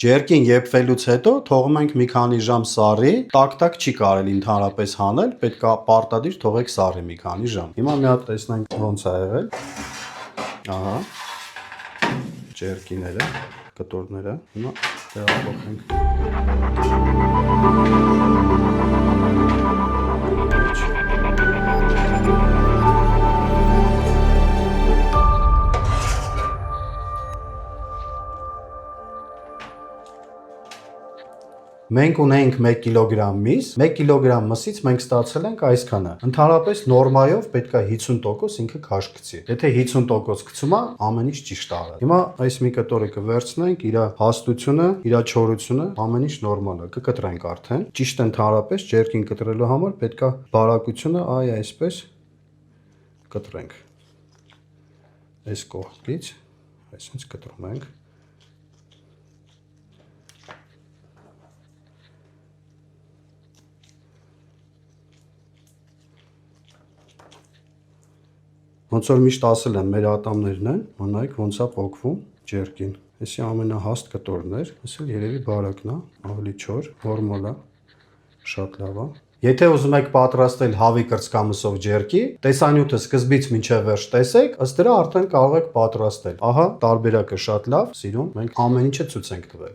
Ջերկին եփվելուց հետո թողում ենք մի քանի ժամ սառի, տաք-տաք չի կարելի ընդհանրապես հանել, պետք է պարտադիր թողեք սառի մի քանի ժամ։ Հիմա մի հատ տեսնենք ոնց է եղել։ Ահա ջերկիները, կտորները, հիմա տեղափոխենք։ Մենք ունենք 1 կիլոգրամ միս, 1 կիլոգրամ մսից մենք ստացել ենք այսքանը։ Ընդհանրապես նորմայով պետք է 50% ինքը քաշքցի։ Եթե 50% գցում է, ամեն ինչ ճիշտ է։ Հիմա այս մի կտորը կվերցնենք, իր հաստությունը, իր չորությունը, ամեն ինչ նորմալ է։ Կկտրենք արդեն։ Ճիշտ ընդհանրապես ջերկին կտրելու համար պետք է բարակությունը այսպես կտրենք։ Այս կողմից, այսպես կտրում ենք։ Ոնց որ միշտ ասել եմ, մեր ատամներն են, նայեք ոնց է փոխվում ջերկին։ Էսի ամենահաստ կտորն էր, էս էլ երևի բարակն է, ավելի չոր, նորմալ է, շատ լավ է։ Եթե ուզում եք պատրաստել հավի կրծքամսով ջերկի, տեսանյութը սկզբից մինչև վերջ տեսեք, ըստ դրա արդեն կարող եք պատրաստել։ Ահա տարբերակը շատ լավ, սիրուն, մենք ամեն ինչը ցույց ենք տվել։